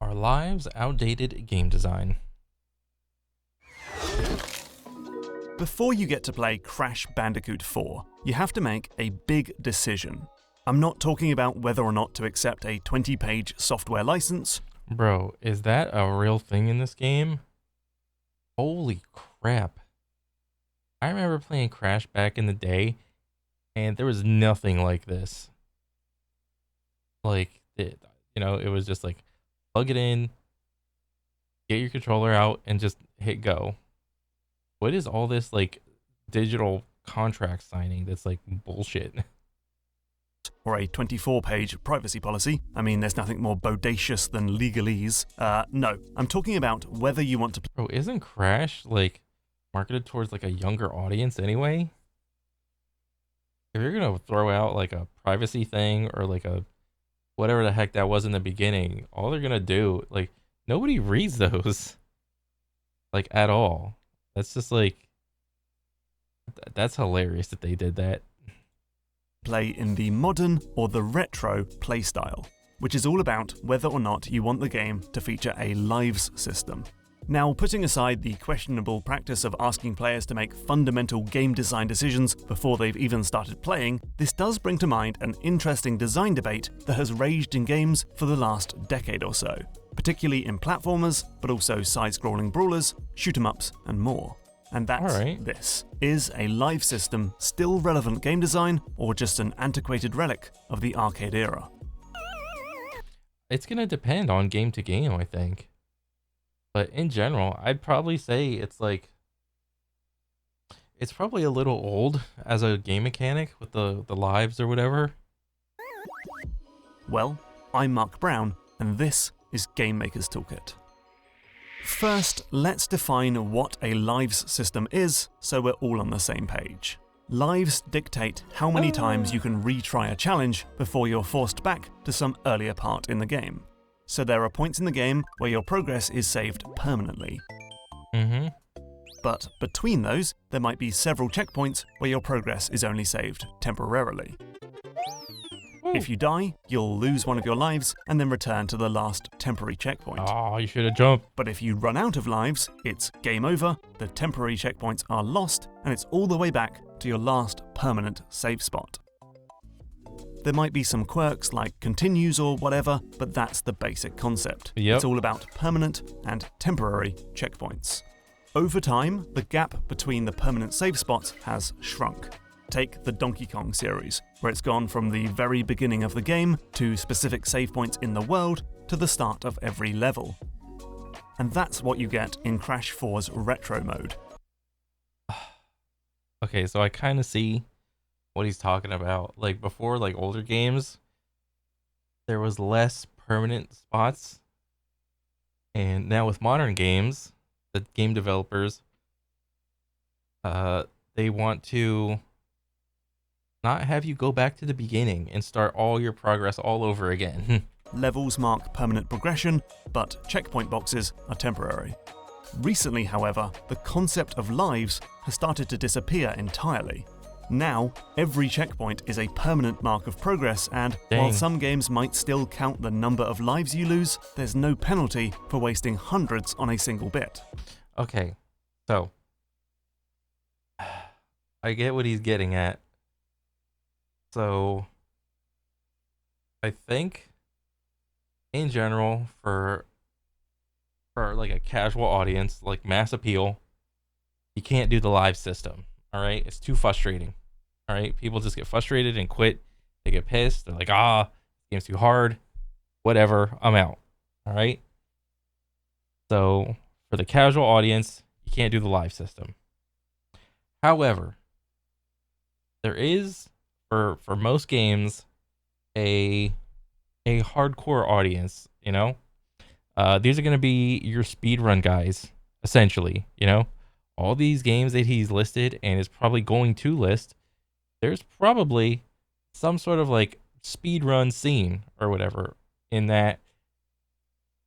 Our lives outdated game design. Before you get to play Crash Bandicoot 4, you have to make a big decision. I'm not talking about whether or not to accept a 20-page software license. Bro, is that a real thing in this game? Holy crap. I remember playing Crash back in the day, and there was nothing like this. It was just like, plug it in, get your controller out, and just hit go. What is all this, like, digital contract signing that's, like, bullshit? Or a 24-page privacy policy. I mean, there's nothing more bodacious than legalese. No, I'm talking about whether you want to Bro, isn't Crash, like, marketed towards, like, a younger audience anyway? If you're gonna throw out, like, a privacy thing or, like, a whatever the heck that was in the beginning, all they're gonna do, like, nobody reads those, like, at all. That's just, like, that's hilarious that they did that. play in the modern or the retro playstyle, which is all about whether or not you want the game to feature a lives system. Now, putting aside the questionable practice of asking players to make fundamental game design decisions before they've even started playing, this does bring to mind an interesting design debate that has raged in games for the last decade or so, particularly in platformers, but also side-scrolling brawlers, shoot-'em-ups, and more. And that's this. Is a live system still relevant game design, or just an antiquated relic of the arcade era? It's gonna depend on game to game, I think. But in general, I'd probably say it's probably a little old as a game mechanic with the lives or whatever. Well, I'm Mark Brown, and this is Game Maker's Toolkit. First, let's define what a lives system is so we're all on the same page. Lives dictate how many times you can retry a challenge before you're forced back to some earlier part in the game. So there are points in the game where your progress is saved permanently. But between those, there might be several checkpoints where your progress is only saved temporarily. If you die, you'll lose one of your lives and then return to the last temporary checkpoint. Oh, you should have jumped. But if you run out of lives, it's game over, the temporary checkpoints are lost, and it's all the way back to your last permanent save spot. There might be some quirks like continues or whatever, but that's the basic concept. Yep. It's all about permanent and temporary checkpoints. Over time, the gap between the permanent save spots has shrunk. Take the Donkey Kong series, where it's gone from the very beginning of the game to specific save points in the world to the start of every level. And that's what you get in Crash 4's retro mode. Okay, so I kind of see what he's talking about. Like before, like older games, there was less permanent spots. And now with modern games, the game developers, they want to not have you go back to the beginning and start all your progress all over again. Levels mark permanent progression, but checkpoint boxes are temporary. Recently, however, the concept of lives has started to disappear entirely. Now, every checkpoint is a permanent mark of progress, and while some games might still count the number of lives you lose, there's no penalty for wasting hundreds on a single bit. Okay, so I get what he's getting at. So I think in general for like a casual audience, like mass appeal, you can't do the live system. All right, it's too frustrating. All right, people just get frustrated and quit. They get pissed. They're like, this game's too hard. Whatever, I'm out. All right. So for the casual audience, you can't do the live system. However, there is for most games a hardcore audience, you know. These are going to be your speedrun guys, essentially, you know. All these games that he's listed and is probably going to list, there's probably some sort of like speedrun scene or whatever in that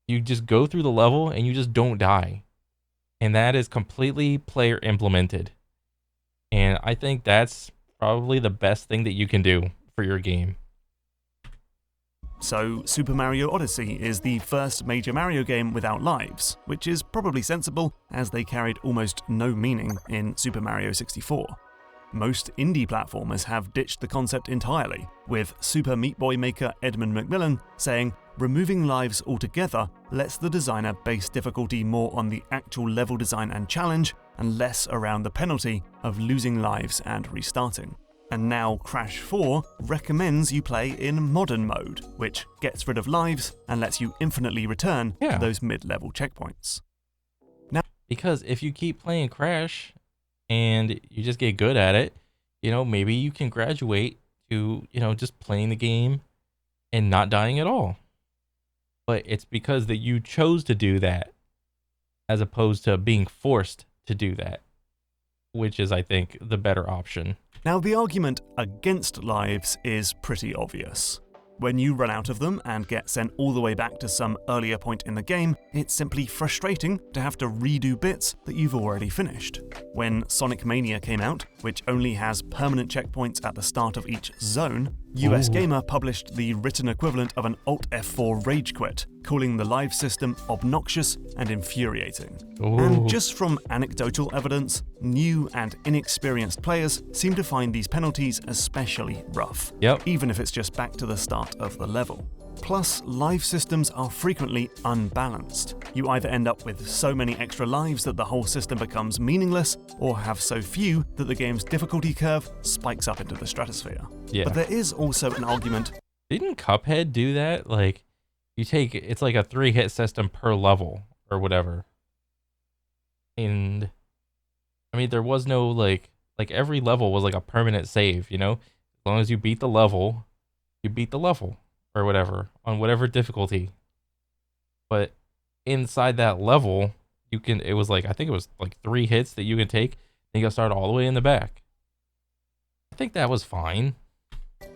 you just go through the level and you just don't die. And that is completely player implemented. And I think that's probably the best thing that you can do for your game. So Super Mario Odyssey is the first major Mario game without lives, which is probably sensible as they carried almost no meaning in Super Mario 64. Most indie platformers have ditched the concept entirely, with Super Meat Boy maker Edmund McMillan saying, "Removing lives altogether lets the designer base difficulty more on the actual level design and challenge, and less around the penalty of losing lives and restarting." And now Crash 4 recommends you play in modern mode, which gets rid of lives and lets you infinitely return to those mid-level checkpoints. Because if you keep playing Crash and you just get good at it, maybe you can graduate to, just playing the game and not dying at all. But it's because that you chose to do that as opposed to being forced to do that, which is, I think, the better option. Now, the argument against lives is pretty obvious. When you run out of them and get sent all the way back to some earlier point in the game, it's simply frustrating to have to redo bits that you've already finished. When Sonic Mania came out, which only has permanent checkpoints at the start of each zone, US Gamer published the written equivalent of an Alt F4 rage quit, calling the live system obnoxious and infuriating. And just from anecdotal evidence, new and inexperienced players seem to find these penalties especially rough, even if it's just back to the start of the level. Plus, live systems are frequently unbalanced. You either end up with so many extra lives that the whole system becomes meaningless, or have so few that the game's difficulty curve spikes up into the stratosphere. But there is also an argument. Didn't Cuphead do that? Like, it's like a 3-hit system per level or whatever. And I mean, there was no like every level was like a permanent save, As long as you beat the level, you beat the level or whatever on whatever difficulty. But inside that level, I think it was like 3 hits that you can take, and you gotta start all the way in the back. I think that was fine.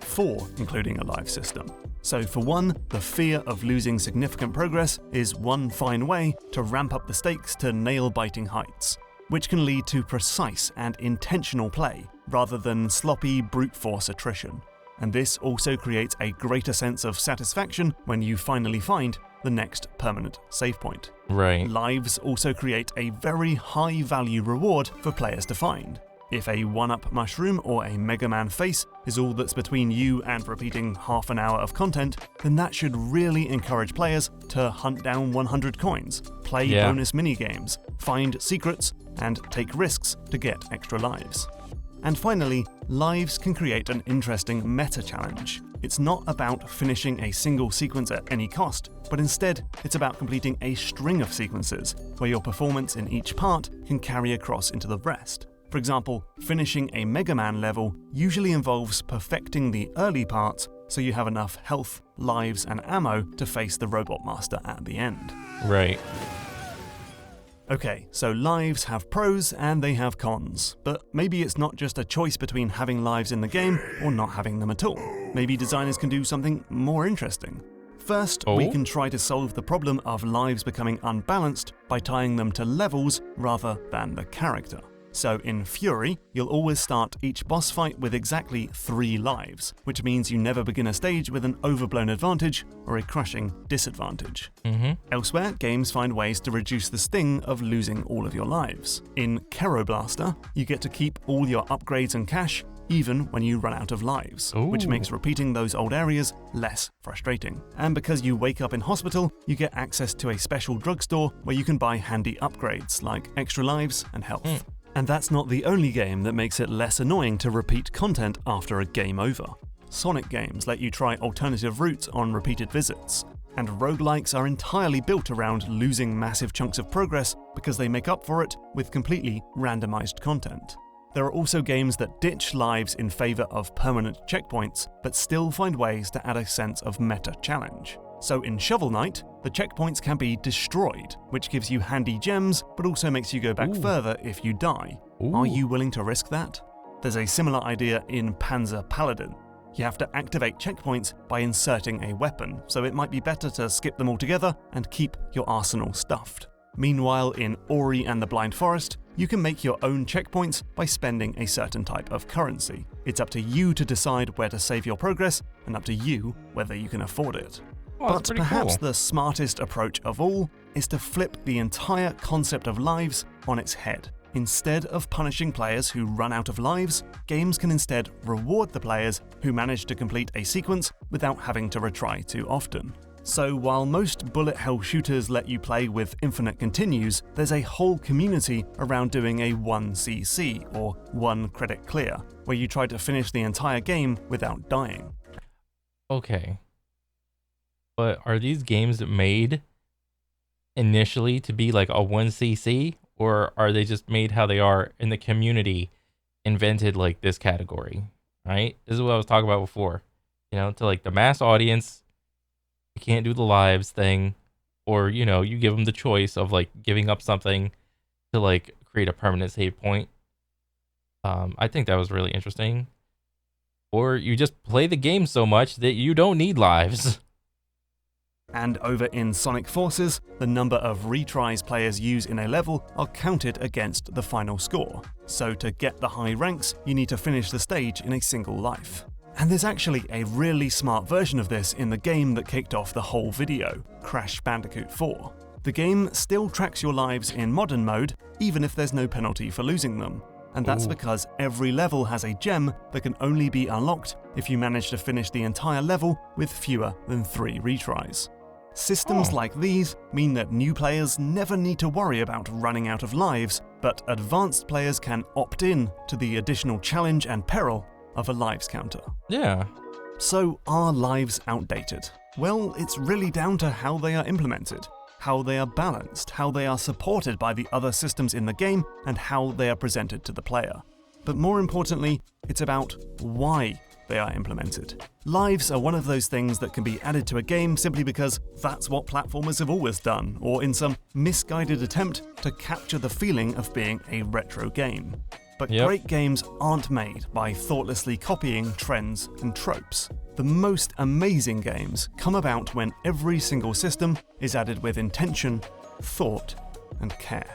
4, including a live system. So for one, the fear of losing significant progress is one fine way to ramp up the stakes to nail-biting heights, which can lead to precise and intentional play rather than sloppy brute force attrition. And this also creates a greater sense of satisfaction when you finally find the next permanent save point. Right. Lives also create a very high value reward for players to find. If a 1-up mushroom or a Mega Man face is all that's between you and repeating half an hour of content, then that should really encourage players to hunt down 100 coins, play bonus minigames, find secrets, and take risks to get extra lives. And finally, lives can create an interesting meta challenge. It's not about finishing a single sequence at any cost, but instead it's about completing a string of sequences where your performance in each part can carry across into the rest. For example, finishing a Mega Man level usually involves perfecting the early parts so you have enough health, lives, and ammo to face the Robot Master at the end. Right. Okay, so lives have pros and they have cons, but maybe it's not just a choice between having lives in the game or not having them at all. Maybe designers can do something more interesting. First, we can try to solve the problem of lives becoming unbalanced by tying them to levels rather than the character. So in Fury, you'll always start each boss fight with exactly 3 lives, which means you never begin a stage with an overblown advantage or a crushing disadvantage. Elsewhere, games find ways to reduce the sting of losing all of your lives. In Kero Blaster, you get to keep all your upgrades and cash even when you run out of lives, which makes repeating those old areas less frustrating. And because you wake up in hospital, you get access to a special drugstore where you can buy handy upgrades like extra lives and health. And that's not the only game that makes it less annoying to repeat content after a game over. Sonic games let you try alternative routes on repeated visits, and roguelikes are entirely built around losing massive chunks of progress because they make up for it with completely randomized content. There are also games that ditch lives in favor of permanent checkpoints, but still find ways to add a sense of meta challenge. So in Shovel Knight, the checkpoints can be destroyed, which gives you handy gems, but also makes you go back further if you die. Are you willing to risk that? There's a similar idea in Panzer Paladin. You have to activate checkpoints by inserting a weapon, so it might be better to skip them altogether and keep your arsenal stuffed. Meanwhile, in Ori and the Blind Forest, you can make your own checkpoints by spending a certain type of currency. It's up to you to decide where to save your progress, and up to you whether you can afford it. Well, that's But pretty perhaps cool. the smartest approach of all is to flip the entire concept of lives on its head. Instead of punishing players who run out of lives, games can instead reward the players who manage to complete a sequence without having to retry too often. So while most bullet hell shooters let you play with infinite continues, there's a whole community around doing a 1cc, or 1 credit clear, where you try to finish the entire game without dying. Okay. But are these games made initially to be like a 1cc, or are they just made how they are in the community invented like this category? Right? This is what I was talking about before. You know, to like the mass audience, you can't do the lives thing, or you know, you give them the choice of like giving up something to like create a permanent save point. I think that was really interesting. Or you just play the game so much that you don't need lives. And over in Sonic Forces, the number of retries players use in a level are counted against the final score. So to get the high ranks, you need to finish the stage in a single life. And there's actually a really smart version of this in the game that kicked off the whole video, Crash Bandicoot 4. The game still tracks your lives in modern mode, even if there's no penalty for losing them. And that's because every level has a gem that can only be unlocked if you manage to finish the entire level with fewer than 3 retries. Systems like these mean that new players never need to worry about running out of lives, but advanced players can opt in to the additional challenge and peril of a lives counter. Yeah. So are lives outdated? Well, it's really down to how they are implemented, how they are balanced, how they are supported by the other systems in the game, and how they are presented to the player. But more importantly, it's about why they are implemented. Lives are one of those things that can be added to a game simply because that's what platformers have always done, or in some misguided attempt to capture the feeling of being a retro game. But great games aren't made by thoughtlessly copying trends and tropes. The most amazing games come about when every single system is added with intention, thought, and care.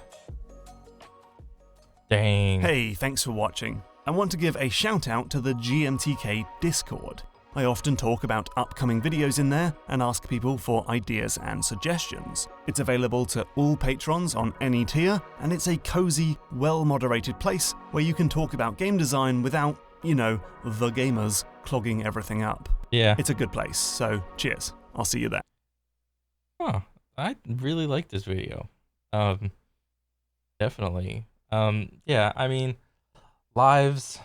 Dang. Hey, thanks for watching. I want to give a shout out to the GMTK Discord. I often talk about upcoming videos in there and ask people for ideas and suggestions. It's available to all patrons on any tier, and it's a cozy, well-moderated place where you can talk about game design without, you know, the gamers clogging everything up. Yeah. It's a good place, so cheers. I'll see you there. Huh. I really like this video. Definitely. Yeah, I mean, lives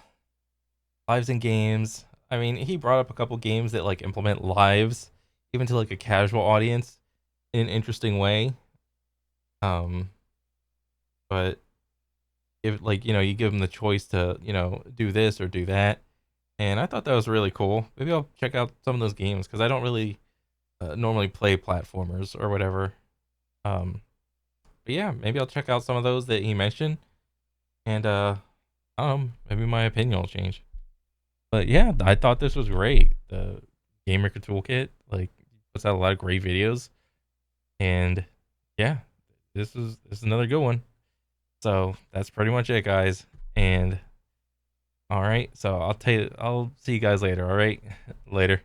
in games. I mean, he brought up a couple games that like implement lives even to like a casual audience in an interesting way. But if like, you know, you give them the choice to, you know, do this or do that. And I thought that was really cool. Maybe I'll check out some of those games because I don't really normally play platformers or whatever. But yeah, maybe I'll check out some of those that he mentioned. And maybe my opinion will change. But yeah, I thought this was great. The Game Maker Toolkit like puts out a lot of great videos, and yeah, this is another good one. So that's pretty much it, guys. And all right, so I'll see you guys later. All right, later.